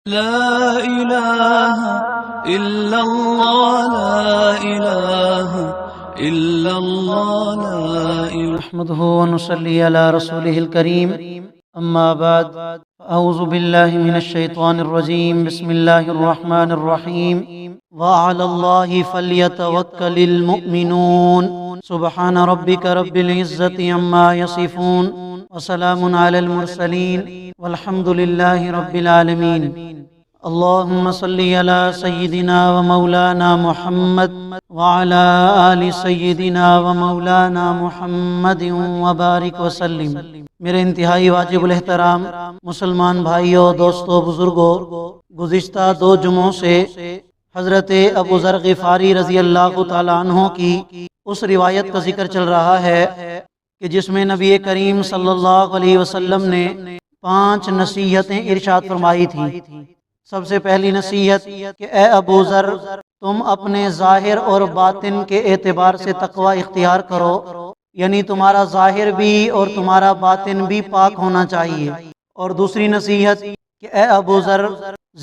لا إله إلا الله لا إله إلا الله لا إله نحمده ونصلي على رسوله الكريم أما بعد أعوذ بالله من الشيطان الرجيم بسم الله الرحمن الرحيم وعلى الله فليتوكل المؤمنون سبحان ربك رب العزة عما يصفون وسلام على المرسلين والحمد لله رب العالمين اللهم صل على سيدنا ومولانا محمد وعلى آل سيدنا ومولانا محمد وبارک وسلم۔ میرے انتہائی واجب الاحترام مسلمان بھائیوں، دوستوں، بزرگوں، گزشتہ 2 جمعوں سے حضرت ابو ذر غفاری رضی اللہ تعالیٰ عنہ کی اس روایت کا ذکر چل رہا ہے کہ جس میں نبی کریم صلی اللہ علیہ وسلم نے 5 نصیحتیں ارشاد فرمائی تھیں۔ سب سے پہلی نصیحت کہ اے ابو ذر، تم اپنے ظاہر اور باطن کے اعتبار سے تقوی اختیار کرو، یعنی تمہارا ظاہر بھی اور تمہارا باطن بھی پاک ہونا چاہیے۔ اور دوسری نصیحت کہ اے ابو ذر،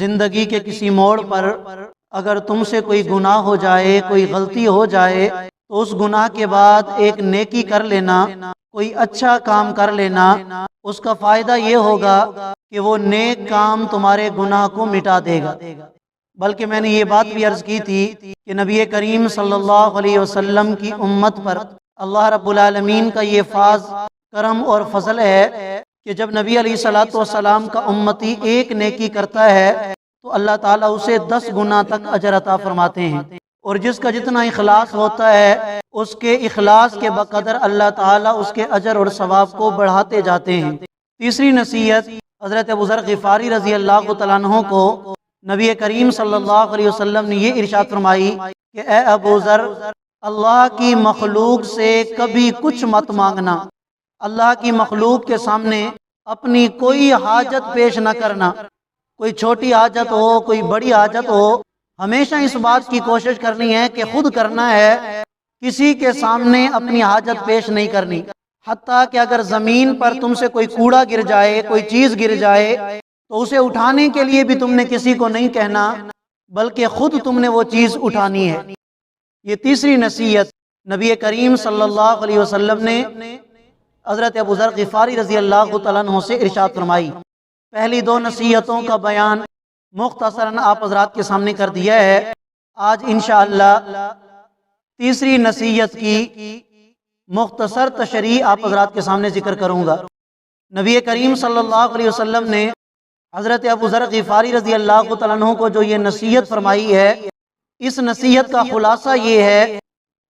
زندگی کے کسی موڑ پر اگر تم سے کوئی گناہ ہو جائے، کوئی غلطی ہو جائے، تو اس گناہ کے بعد ایک نیکی کر لینا، کوئی اچھا کام کر لینا۔ اس کا فائدہ یہ ہوگا کہ وہ نیک کام تمہارے گناہ کو مٹا دے گا۔ بلکہ میں نے یہ بات بھی عرض کی تھی کہ نبی کریم صلی اللہ علیہ وسلم کی امت پر اللہ رب العالمین کا یہ فاض کرم اور فضل ہے کہ جب نبی علیہ الصلوۃ والسلام کا امتی ایک نیکی کرتا ہے تو اللہ تعالیٰ اسے 10 گنا تک اجر عطا فرماتے ہیں، اور جس کا جتنا اخلاص ہوتا ہے اس کے اخلاص کے بقدر اللہ تعالیٰ اس کے اجر اور ثواب کو بڑھاتے جاتے ہیں۔ تیسری نصیحت، حضرت ابو ذر غفاری رضی اللہ تعالیٰ عنہ کو نبی کریم صلی اللہ علیہ وسلم نے یہ ارشاد فرمائی کہ اے ابو ذر، اللہ کی مخلوق سے کبھی کچھ مت مانگنا، اللہ کی مخلوق کے سامنے اپنی کوئی حاجت پیش نہ کرنا، کوئی چھوٹی حاجت ہو، کوئی بڑی حاجت ہو، ہمیشہ اس بات کی کوشش کرنی ہے کہ خود کرنا ہے، کسی کے سامنے اپنی حاجت پیش نہیں کرنی۔ حتیٰ کہ اگر زمین پر تم سے کوئی کوڑا گر جائے، کوئی چیز گر جائے، تو اسے اٹھانے کے لیے بھی تم نے کسی کو نہیں کہنا، بلکہ خود تم نے وہ چیز اٹھانی ہے۔ یہ تیسری نصیحت نبی کریم صلی اللہ علیہ وسلم نے حضرت ابو ذر غفاری رضی اللہ تعالیٰ عنہ سے ارشاد فرمائی۔ پہلی 2 نصیحتوں کا بیان مختصراً آپ حضرات کے سامنے کر دیا ہے۔ آج انشاءاللہ تیسری نصیحت کی مختصر تشریح آپ حضرات کے سامنے ذکر کروں گا۔ نبی کریم صلی اللہ علیہ وسلم نے حضرت ابو ذر غفاری رضی اللہ تعالیٰ عنہ کو جو یہ نصیحت فرمائی ہے، اس نصیحت کا خلاصہ یہ ہے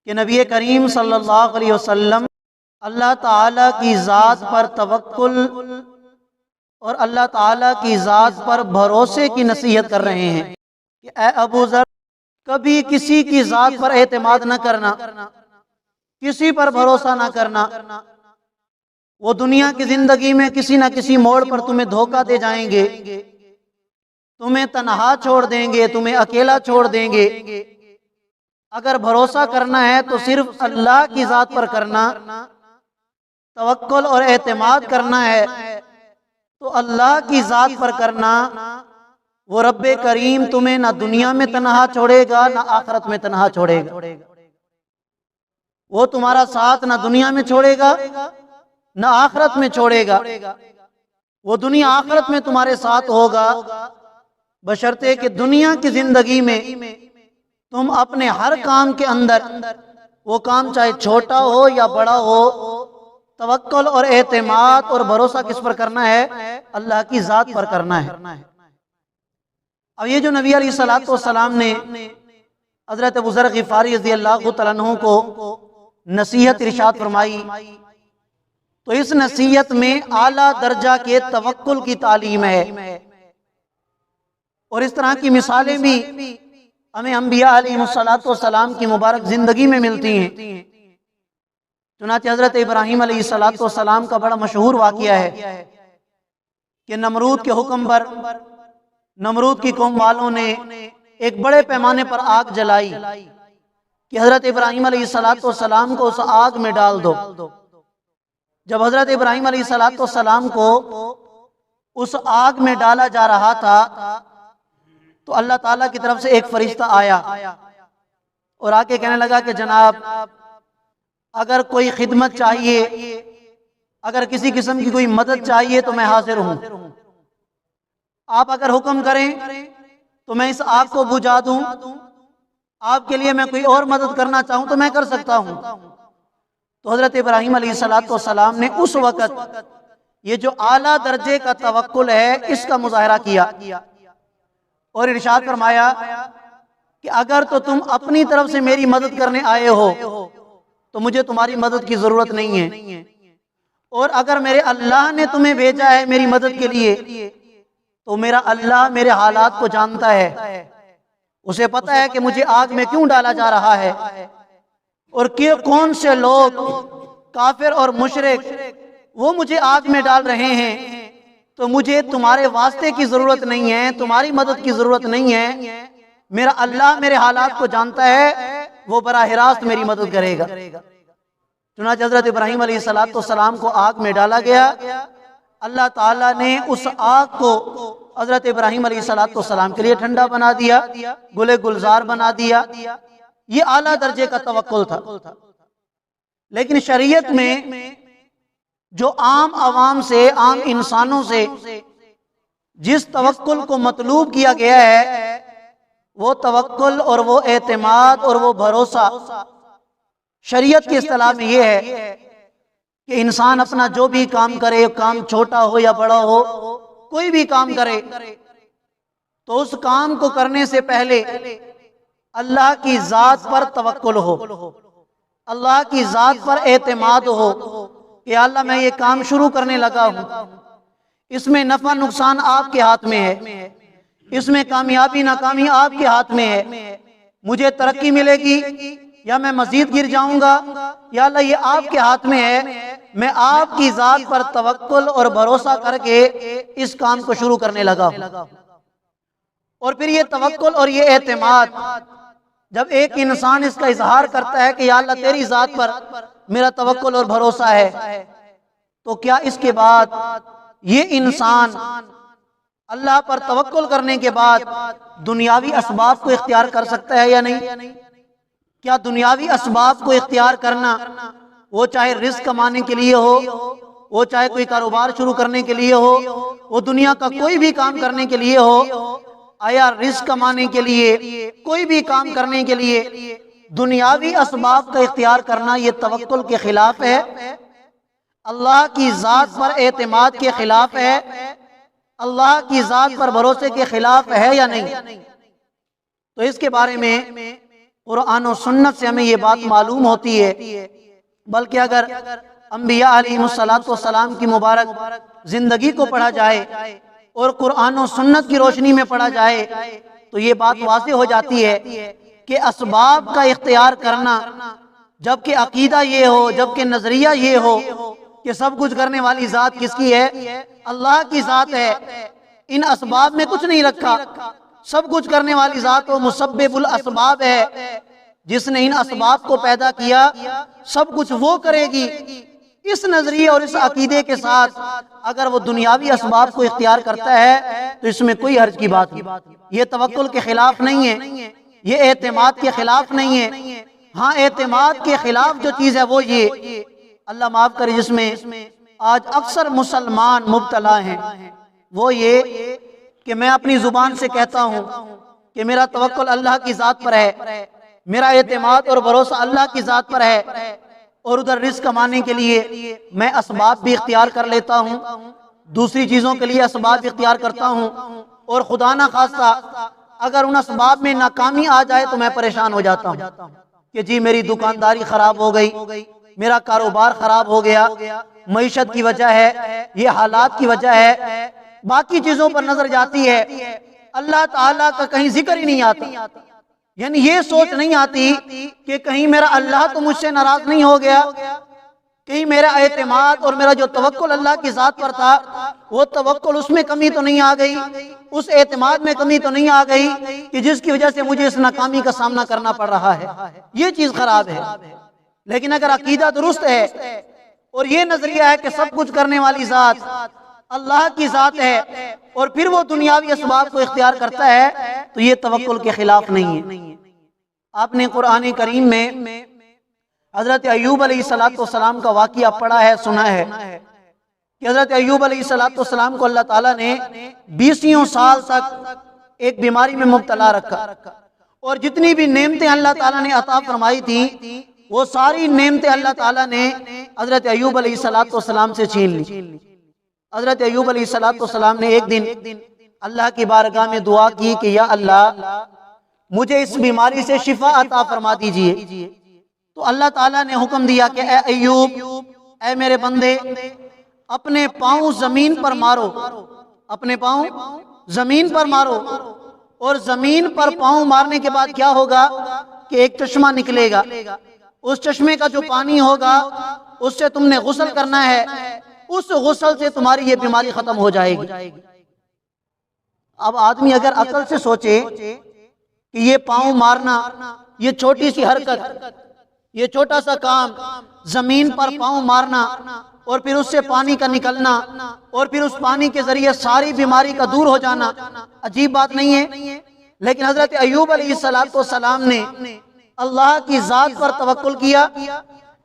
کہ نبی کریم صلی اللہ علیہ وسلم اللہ تعالیٰ کی ذات پر توکل اور اللہ تعالیٰ کی ذات پر بھروسے کی نصیحت کر رہے ہیں کہ اے ابو ذر، کبھی کسی کی ذات پر اعتماد نہ کرنا، کسی پر بھروسہ نہ کرنا۔ وہ دنیا کی زندگی میں کسی نہ کسی موڑ پر تمہیں دھوکہ دے جائیں گے، تمہیں تنہا چھوڑ دیں گے، تمہیں اکیلا چھوڑ دیں گے۔ اگر بھروسہ کرنا ہے تو صرف اللہ کی ذات پر کرنا، توکل اور اعتماد کرنا ہے تو اللہ کی ذات پر کرنا۔ وہ رب کریم تمہیں نہ دنیا میں تنہا چھوڑے گا، نہ آخرت میں تنہا چھوڑے گا۔ وہ تمہارا ساتھ نہ دنیا میں چھوڑے گا، نہ آخرت میں چھوڑے گا۔ وہ دنیا آخرت میں تمہارے ساتھ ہوگا، بشرطے کہ دنیا کی زندگی میں تم اپنے ہر کام کے اندر، وہ کام چاہے چھوٹا ہو یا بڑا ہو، توکل اور اعتماد اور بھروسہ کس پر کرنا ہے؟ اللہ کی ذات پر کرنا ہے۔ اب یہ جو نبی علیہ الصلوۃ والسلام نے حضرت ابو ذر غفاری رضی اللہ تعالیٰ عنہ کو نصیحت ارشاد فرمائی، تو اس نصیحت میں اعلیٰ درجہ کے توکل کی تعلیم ہے، اور اس طرح کی مثالیں بھی ہمیں انبیاء علیہ الصلوۃ والسلام کی مبارک زندگی میں ملتی ہیں۔ چنانچہ حضرت ابراہیم علیہ الصلوۃ والسلام کا بڑا مشہور واقعہ ہے کہ نمرود کے حکم پر نمرود کی قوم والوں نے ایک بڑے پیمانے پر آگ جلائی کہ حضرت ابراہیم علیہ السلام کو اس آگ میں ڈال دو۔ جب حضرت ابراہیم علیہ السلام کو اس آگ میں ڈالا جا رہا تھا تو اللہ تعالیٰ کی طرف سے ایک فرشتہ آیا اور آ کے کہنے لگا کہ جناب اگر کوئی خدمت چاہیے، اگر کسی قسم کی کوئی مدد چاہیے تو میں حاضر ہوں، آپ اگر حکم کریں تو میں اس آگ کو بجھا دوں، آپ کے لیے میں کوئی اور مدد کرنا چاہوں تو میں کر سکتا ہوں۔ تو حضرت ابراہیم علیہ السلام نے اس وقت یہ جو اعلیٰ درجے کا توکل ہے اس کا مظاہرہ کیا اور ارشاد فرمایا کہ اگر تو تم اپنی طرف سے میری مدد کرنے آئے ہو تو مجھے تمہاری مدد کی ضرورت نہیں ہے، اور اگر میرے اللہ نے تمہیں بھیجا ہے میری مدد کے لیے تو میرا اللہ میرے حالات کو جانتا ہے، اسے پتہ ہے کہ مجھے آگ میں کیوں ڈالا جا رہا ہے اور کون سے لوگ کافر اور مشرک وہ مجھے آگ میں ڈال رہے ہیں، تو مجھے تمہارے واسطے کی ضرورت نہیں ہے، تمہاری مدد کی ضرورت نہیں ہے، میرا اللہ میرے حالات کو جانتا ہے، وہ براہ راست میری مدد کرے گا۔ چنانچہ حضرت ابراہیم علیہ السلام کو آگ میں ڈالا گیا، اللہ تعالیٰ نے اس آگ کو حضرت ابراہیم علیہ السلام کے لیے ٹھنڈا بنا دیا، گلے گلزار بنا دیا۔ یہ اعلیٰ درجے کا توکل تھا۔ لیکن شریعت میں جو عام عوام سے، عام انسانوں سے جس توکل کو مطلوب کیا گیا ہے وہ توکل اور وہ اعتماد اور وہ بھروسہ شریعت کی اصطلاح میں یہ ہے کہ انسان اپنا جو بھی کام کرے، کام چھوٹا ہو یا بڑا ہو، کوئی بھی کام کرے تو اس کام کو کرنے سے پہلے اللہ کی ذات پر توکل ہو، اللہ کی ذات پر اعتماد ہو کہ اللہ میں یہ کام شروع کرنے لگا ہوں، اس میں نفع نقصان آپ کے ہاتھ میں ہے، اس میں کامیابی ناکامی آپ کے ہاتھ میں ہے، مجھے ترقی ملے گی یا میں مزید گر جاؤں گا، یا اللہ یہ آپ کے ہاتھ میں ہے، میں آپ کی ذات پر توکل اور بھروسہ کر کے اس کام کو شروع کرنے لگا ہوں۔ اور پھر یہ توکل اور یہ اعتماد جب ایک انسان اس کا اظہار کرتا ہے کہ یا اللہ تیری ذات پر میرا توکل اور بھروسہ ہے، تو کیا اس کے بعد یہ انسان اللہ پر توکل کرنے کے بعد دنیاوی اسباب کو اختیار کر سکتا ہے یا نہیں؟ کیا دنیاوی اسباب کو اختیار کرنا، وہ چاہے رزق کمانے کے لیے ہو، وہ چاہے کوئی کاروبار شروع کرنے کے لیے ہو، وہ دنیا کا کوئی بھی کام کرنے کے لیے ہو، آیا رزق کمانے کے لیے، کوئی بھی کام کرنے کے لیے دنیاوی اسباب کا اختیار کرنا یہ توکل کے خلاف ہے، اللہ کی ذات پر اعتماد کے خلاف ہے، اللہ کی ذات پر بھروسے کے خلاف ہے یا نہیں؟ تو اس کے بارے میں قرآن و سنت سے ہمیں یہ بات معلوم ہوتی ہے، بلکہ اگر انبیاء علیہ السلام کی مبارک زندگی کو پڑھا جائے اور قرآن و سنت کی روشنی میں پڑھا جائے تو یہ بات واضح ہو جاتی ہے کہ اسباب کا اختیار کرنا، جبکہ عقیدہ یہ ہو، جبکہ نظریہ یہ ہو کہ سب کچھ کرنے والی ذات کس کی ہے؟ اللہ کی ذات ہے، ان اسباب میں کچھ نہیں رکھا، سب کچھ کرنے والی ذات وہ مسبب الاسباب ہے، جس نے ان اسباب کو پیدا کیا سب کچھ وہ کرے گی۔ اس نظریے اور اس عقیدے کے ساتھ اگر وہ دنیاوی اسباب کو اختیار کرتا ہے تو اس میں کوئی حرج کی بات نہیں، یہ توکل کے خلاف نہیں ہے، یہ اعتماد کے خلاف نہیں ہے۔ ہاں اعتماد کے خلاف جو چیز ہے وہ یہ، اللہ معاف کرے، جس میں آج اکثر مسلمان مبتلا ہیں، وہ یہ کہ میں اپنی زبان سے کہتا ہوں کہ میرا توکل اللہ کی ذات پر ہے، میرا اعتماد اور بھروسہ اللہ کی ذات پر ہے، اور ادھر رزق کمانے کے لیے میں اسباب بھی اختیار کر لیتا ہوں، دوسری چیزوں کے لیے اسباب اختیار کرتا ہوں، اور خدا نہ خواستہ اگر ان اسباب میں ناکامی آ جائے تو میں پریشان ہو جاتا ہوں کہ جی میری دکانداری خراب ہو گئی، میرا کاروبار خراب ہو گیا، معیشت کی وجہ ہے، یہ حالات کی وجہ ہے، باقی چیزوں پر نظر جاتی ہے، اللہ تعالیٰ کا کہیں ذکر ہی نہیں آتا، یعنی یہ سوچ نہیں آتی کہ کہیں میرا اللہ تو مجھ سے ناراض نہیں ہو گیا، کہیں میرا اعتماد اور میرا جو توکل اللہ کی ذات پر تھا وہ توکل اس میں کمی تو نہیں آ گئی، اس اعتماد میں کمی تو نہیں آ گئی کہ جس کی وجہ سے مجھے اس ناکامی کا سامنا کرنا پڑ رہا ہے، یہ چیز خراب ہے۔ لیکن اگر عقیدہ درست ہے اور یہ نظریہ ہے کہ سب کچھ کرنے والی ذات اللہ کی ذات ہے اور پھر وہ دنیاوی اسباب کو اختیار کرتا ہے، تو یہ توکل کے خلاف نہیں ہے۔ آپ نے قرآن کریم میں حضرت ایوب علیہ السلام کا واقعہ پڑھا ہے، سنا ہے کہ حضرت ایوب علیہ السلام کو اللہ تعالیٰ نے 20 سال تک ایک بیماری میں مبتلا رکھا، اور جتنی بھی نعمتیں اللہ تعالیٰ نے عطا فرمائی تھی وہ ساری نعمتیں اللہ تعالیٰ نے حضرت ایوب علیہ السلام سے چھین لی۔ حضرت ایوب علیہ السلام نے ایک دن اللہ کی بارگاہ میں دعا کی کہ یا اللہ مجھے اس بیماری سے شفا عطا فرما دیجئے۔ تو اللہ تعالیٰ نے حکم دیا کہ اے ایوب، اے میرے بندے، اپنے پاؤں زمین پر مارو، اپنے پاؤں زمین پر مارو، اور زمین پر پاؤں مارنے کے بعد کیا ہوگا کہ ایک چشمہ نکلے گا، اس چشمے کا جو پانی ہوگا اس سے تم نے غسل کرنا ہے، اس غسل سے تمہاری یہ بیماری ختم ہو جائے گی۔ اب آدمی اگر عقل سے سوچے کہ یہ پاؤں مارنا، یہ چھوٹی سی حرکت، یہ چھوٹا سا کام، زمین پر پاؤں مارنا اور پھر اس سے پانی کا نکلنا اور پھر اس پانی کے ذریعے ساری بیماری کا دور ہو جانا، عجیب بات نہیں ہے؟ لیکن حضرت ایوب علیہ السلام نے اللہ کی ذات پر توکل کیا،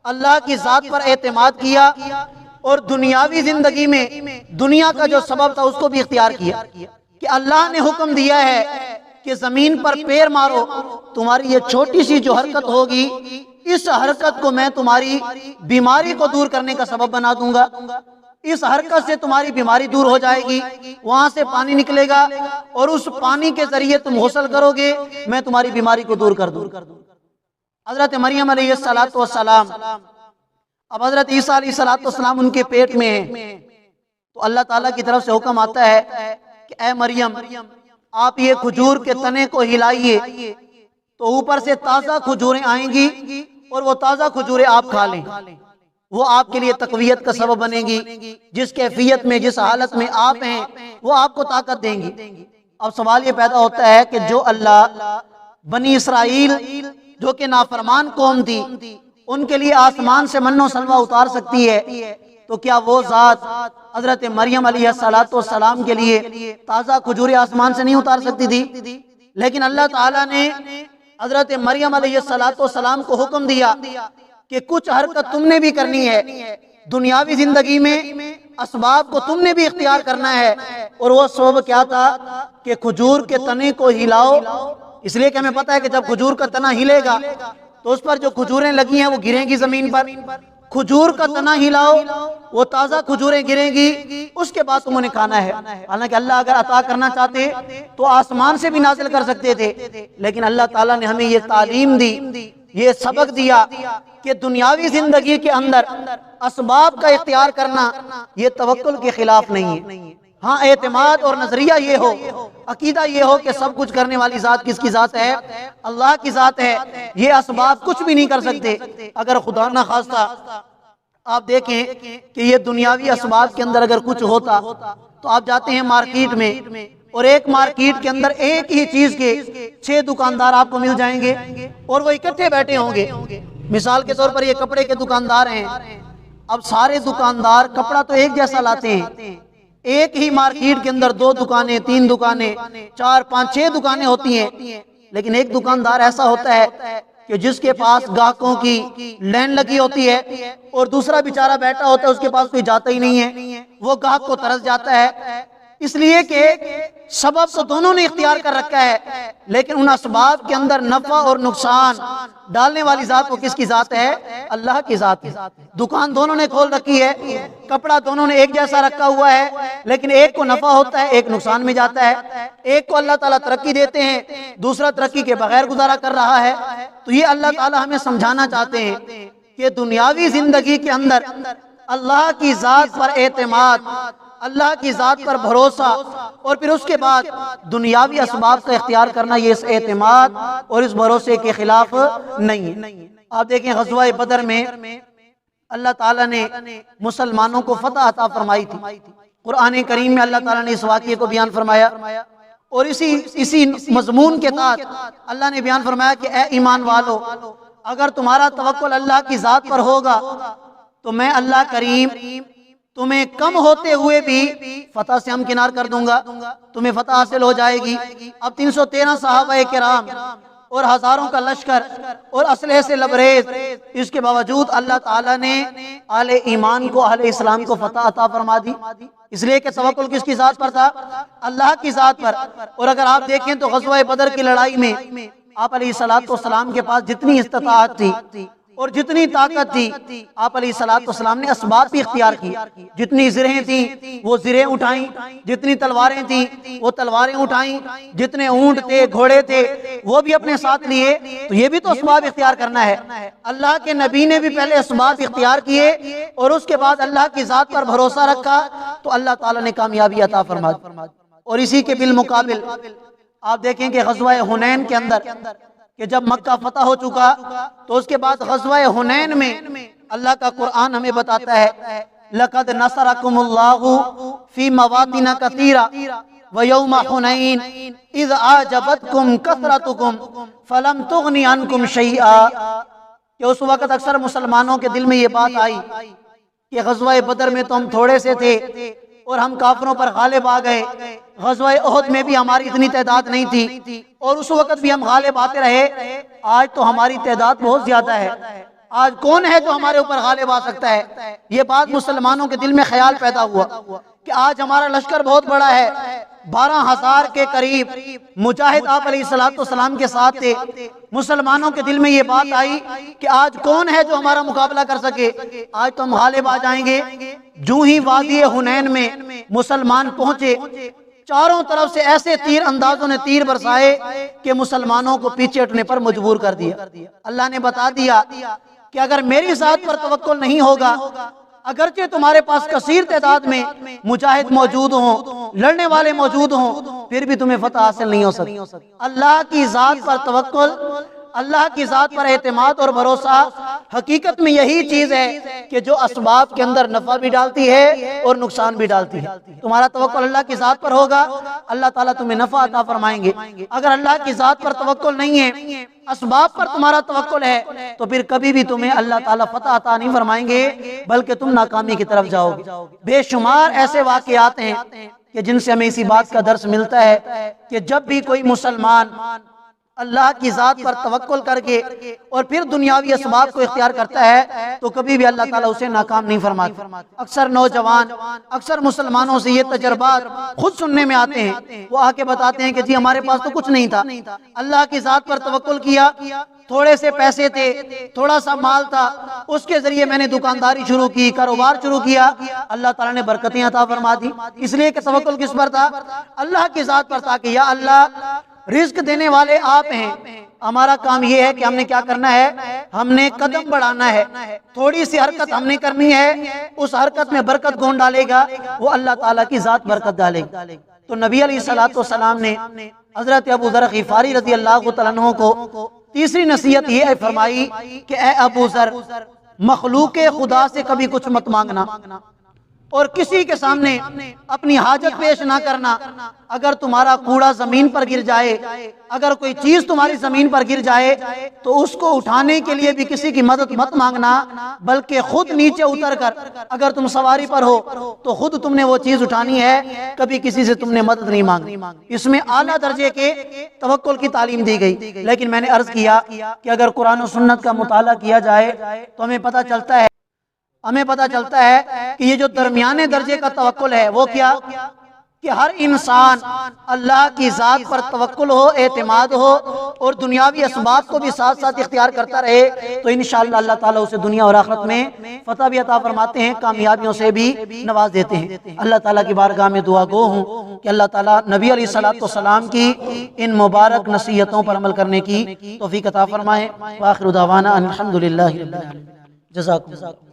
اللہ کی ذات پر اعتماد کیا، اور دنیاوی زندگی میں دنیا کا جو سبب تھا اس کو بھی اختیار کیا کہ اللہ نے حکم دیا ہے کہ زمین پر پیر مارو، تمہاری یہ چھوٹی سی جو حرکت ہوگی، اس حرکت کو میں تمہاری بیماری کو دور کرنے کا سبب بنا دوں گا، اس حرکت سے تمہاری بیماری دور ہو جائے گی، وہاں سے پانی نکلے گا اور اس پانی کے ذریعے تم غسل کرو گے، میں تمہاری بیماری کو دور کر دوں۔ حضرت مریم علیہ السلام، اب حضرت عیسیٰ علیہ السلام ان کے پیٹ میں ہیں، تو اللہ تعالیٰ کی طرف سے حکم آتا ہے کہ اے مریم، آپ یہ کھجور کے تنے کو ہلائیے تو اوپر سے تازہ کھجوریں آئیں گی، اور وہ تازہ کھجوریں آپ کھا لیں، وہ آپ کے لیے تقویت کا سبب بنے گی، جس کیفیت میں، جس حالت میں آپ ہیں وہ آپ کو طاقت دیں گی۔ اب سوال یہ پیدا ہوتا ہے کہ جو اللہ بنی اسرائیل جو کہ نافرمان قوم تھی ان کے لیے آسمان سے من و سلوہ اتار سکتی ہے، تو کیا وہ ذات حضرت مریم علیہ السلام کے لیے تازہ کھجوریں آسمان سے نہیں اتار سکتی تھی؟ لیکن اللہ تعالیٰ نے حضرت مریم علیہ السلام کو حکم دیا کہ کچھ حرکت تم نے بھی کرنی ہے، دنیاوی زندگی میں اسباب کو تم نے بھی اختیار کرنا ہے، اور وہ سبب کیا تھا کہ کھجور کے تنے کو ہلاؤ، اس لیے کہ ہمیں پتہ ہے کہ جب کھجور کا تنا ہلے گا تو اس پر جو کھجوریں لگی ہیں وہ گریں گی زمین پر، کھجور کا تنا ہلاؤ، وہ تازہ کھجوریں گریں گی، اس کے بعد تم انہیں کھانا ہے۔ حالانکہ اللہ اگر عطا کرنا چاہتے تو آسمان سے بھی نازل کر سکتے تھے، لیکن اللہ تعالیٰ نے ہمیں یہ تعلیم دی، یہ سبق دیا کہ دنیاوی زندگی کے اندر اسباب کا اختیار کرنا یہ توکل کے خلاف نہیں ہے۔ ہاں اعتماد اور نظریہ یہ ہو، عقیدہ یہ ہو کہ سب کچھ کرنے والی ذات کس کی ذات ہے؟ اللہ کی ذات ہے، یہ اسباب کچھ بھی نہیں کر سکتے۔ اگر خدا نہ خواستہ آپ دیکھیں کہ یہ دنیاوی اسباب کے اندر اگر کچھ ہوتا تو آپ جاتے ہیں مارکیٹ میں، اور ایک مارکیٹ کے اندر ایک ہی چیز کے 6 دکاندار آپ کو مل جائیں گے اور وہ اکٹھے بیٹھے ہوں گے۔ مثال کے طور پر یہ کپڑے کے دکاندار ہیں، اب سارے دکاندار کپڑا تو ایک جیسا لاتے ہیں، ایک ہی مارکیٹ کے اندر 2 دکانیں، 3 دکانیں، 4 5 6 دکانیں ہوتی ہیں، لیکن ایک دکاندار ایسا ہوتا ہے کہ جس کے پاس گاہکوں کی لائن لگی ہوتی ہے اور دوسرا بیچارہ بیٹھا ہوتا ہے، اس کے پاس کوئی جاتا ہی نہیں ہے، وہ گاہک کو ترس جاتا ہے، اس لیے کہ سبب تو دونوں نے اختیار کر رکھا ہے، لیکن ان اسباب کے اندر نفع اور نقصان ڈالنے والی ذات وہ کس کی ذات ہے؟ اللہ کی ذات ہے۔ دکان دونوں نے کھول رکھی ہے، کپڑا دونوں نے ایک جیسا رکھا ہوا ہے، لیکن ایک کو نفع ہوتا ہے، ایک نقصان میں جاتا ہے، ایک کو اللہ تعالیٰ ترقی دیتے ہیں، دوسرا ترقی کے بغیر گزارا کر رہا ہے۔ تو یہ اللہ تعالیٰ ہمیں سمجھانا چاہتے ہیں کہ دنیاوی زندگی کے اندر اللہ کی ذات پر اعتماد، اللہ کی ذات پر بھروسہ، اور پھر اس کے بعد دنیاوی اسباب کا اختیار کرنا، یہ اس اعتماد اور اس بھروسے کے خلاف نہیں ہے۔ آپ دیکھیں غزوہ بدر میں اللہ تعالیٰ نے مسلمانوں کو فتح عطا فرمائی تھی، قرآن کریم میں اللہ تعالیٰ نے اس واقعے کو بیان فرمایا، اور اسی مضمون کے تحت اللہ نے بیان فرمایا کہ اے ایمان والو، اگر تمہارا توکل اللہ کی ذات پر ہوگا تو میں اللہ کریم تمہیں کم ہوتے ہوئے بھی فتح سے ہم کنار کر دوں گا، تمہیں فتح حاصل ہو جائے گی۔ اب 313 صحابہ کرام اور ہزاروں کا لشکر اور اسلحے سے لبریز، اس کے باوجود اللہ تعالیٰ نے اہل ایمان کو، اہل اسلام کو فتح عطا فرما دی، اس لیے کہ توکل کس کی ذات پر تھا؟ اللہ کی ذات پر۔ اور اگر آپ دیکھیں تو غزوہ بدر کی لڑائی میں آپ علیہ الصلوۃ والسلام کے پاس جتنی استطاعت تھی اور جتنی طاقت تھی، آپ علیہ الصلوۃ والسلام نے اسباب بھی اختیار کی۔ جتنی زرہیں تھیں وہ زرہیں اٹھائیں، جتنی تلواریں تھیں وہ تلواریں اٹھائیں، جتنے اونٹ تھے، گھوڑے تھے، وہ بھی اپنے ساتھ لیے۔ تو یہ بھی تو اسباب اختیار کرنا ہے۔ اللہ کے نبی نے بھی پہلے اسباب اختیار کیے اور اس کے بعد اللہ کی ذات پر بھروسہ رکھا تو اللہ تعالیٰ نے کامیابی عطا فرما دی۔ اور اسی کے بالمقابل آپ دیکھیں کہ غزوہ حنین کے اندر کہ جب مکہ فتح ہو چکا تو اس کے بعد غزوہ حنین میں اللہ کا قرآن ہمیں بتاتا ہے لَقَدْ نَصَرَكُمُ اللَّهُ فِي مَوَاطِنَ كَثِيرَةٍ وَيَوْمَ حُنَيْنٍ إِذْ أَعْجَبَتْكُمْ كَثْرَتُكُمْ فَلَمْ تُغْنِ عَنْكُمْ شَيْئًا، کہ اس وقت اکثر مسلمانوں کے دل میں یہ بات آئی کہ غزوہ بدر میں تو ہم تھوڑے سے تھے اور ہم کافروں پر غالب آ گئے، غزوہ احد میں بھی ہماری اتنی تعداد نہیں تھی اور اس وقت بھی ہم غالب آتے رہے، آج تو ہماری تعداد بہت زیادہ ہے، آج کون ہے جو ہمارے اوپر غالب آ سکتا ہے؟ یہ بات مسلمانوں کے دل میں خیال پیدا ہوا کہ آج ہمارا لشکر بہت بڑا ہے، 12,000 کے قریب مجاہد آپ علیہ الصلوۃ والسلام کے ساتھ تھے۔ مسلمانوں کے دل میں یہ بات آئی کہ آج کون ہے جو ہمارا مقابلہ کر سکے، آج تو ہم غالب آ جائیں گے۔ جو ہی وادی حنین میں مسلمان پہنچے، چاروں طرف سے ایسے تیر اندازوں نے تیر برسائے کہ مسلمانوں کو پیچھے ہٹنے پر مجبور کر دیا۔ اللہ نے بتا دیا کہ اگر میری ذات پر توکل نہیں ہوگا، اگرچہ تمہارے پاس کثیر تعداد میں مجاہد موجود ہوں، لڑنے والے موجود ہوں، پھر بھی تمہیں فتح حاصل نہیں ہو سکتی۔ اللہ کی ذات پر توکل، اللہ کی ذات پر اعتماد اور بھروسہ حقیقت میں یہی چیز ہے کہ جو اسباب کے اندر نفع بھی ڈالتی ہے اور نقصان بھی ڈالتی ہے۔ تمہارا توکل اللہ کی ذات پر ہوگا، اللہ تعالیٰ تمہیں نفع عطا فرمائیں گے۔ اگر اللہ کی ذات پر توکل نہیں ہے، اسباب پر تمہارا توکل ہے، تو پھر کبھی بھی تمہیں اللہ تعالیٰ فتح عطا نہیں فرمائیں گے، بلکہ تم ناکامی کی طرف جاؤ گے۔ بے شمار ایسے واقعات ہیں کہ جن سے ہمیں اسی بات کا درس ملتا ہے کہ جب بھی کوئی مسلمان اللہ کی ذات پر توکل کر کے اور پھر دنیاوی اسباب کو اختیار کرتا ہے تو کبھی بھی اللہ تعالیٰ اسے ناکام نہیں فرماتا۔ اکثر نوجوان، اکثر مسلمانوں سے یہ تجربات خود سننے میں آتے ہیں، وہ آ کے بتاتے ہیں کہ جی ہمارے پاس تو کچھ نہیں تھا، اللہ کی ذات پر توکل کیا، تھوڑے سے پیسے تھے، تھوڑا سا مال تھا، اس کے ذریعے میں نے دکانداری شروع کی، کاروبار شروع کیا، اللہ تعالیٰ نے برکتیں عطا فرما دی، اس لیے کہ توکل کس پر تھا؟ اللہ کی ذات پر تھا کہ یا اللہ رزق دینے والے آپ ہیں، ہمارا کام یہ ہے کہ ہم نے کیا کرنا ہے، ہم نے قدم بڑھانا ہے، تھوڑی سی حرکت ہم نے کرنی ہے، اس حرکت میں برکت کون ڈالے گا؟ وہ اللہ تعالیٰ کی ذات برکت ڈالے گا۔ تو نبی علیہ الصلوۃ والسلام نے حضرت ابو ذر غفاری رضی اللہ تعالیٰ عنہ کو تیسری نصیحت یہ فرمائی کہ اے ابو ذر، مخلوق خدا سے کبھی کچھ مت مانگنا اور کسی کے سامنے اپنی حاجت پیش نہ کرنا۔ اگر تمہارا کوڑا زمین پر گر جائے، اگر کوئی چیز تمہاری زمین پر گر جائے تو اس کو اٹھانے کے لیے بھی کسی کی مدد مت مانگنا، بلکہ خود نیچے اتر کر، اگر تم سواری پر ہو تو خود تم نے وہ چیز اٹھانی ہے، کبھی کسی سے تم نے مدد نہیں مانگی۔ اس میں اعلیٰ درجے کے توکل کی تعلیم دی گئی۔ لیکن میں نے عرض کیا کہ اگر قرآن و سنت کا مطالعہ کیا جائے تو ہمیں پتہ چلتا ہے کہ یہ جو درمیانے درجے کا توکل ہے وہ کیا کہ ہر انسان اللہ کی ذات پر توکل ہو، اعتماد ہو اور دنیاوی اسباب کو بھی ساتھ ساتھ اختیار کرتا رہے تو انشاءاللہ اللہ تعالیٰ اسے دنیا اور آخرت میں فتح بھی عطا فرماتے ہیں، کامیابیوں سے بھی نواز دیتے ہیں۔ اللہ تعالیٰ کی بارگاہ میں دعا گو ہوں کہ اللہ تعالیٰ نبی علیہ الصلوۃ والسلام کی ان مبارک نصیحتوں پر عمل کرنے کی توفیق عطا فرمائے۔ وآخر دعوانا ان الحمد للہ رب العالمین۔ جزاکم اللہ۔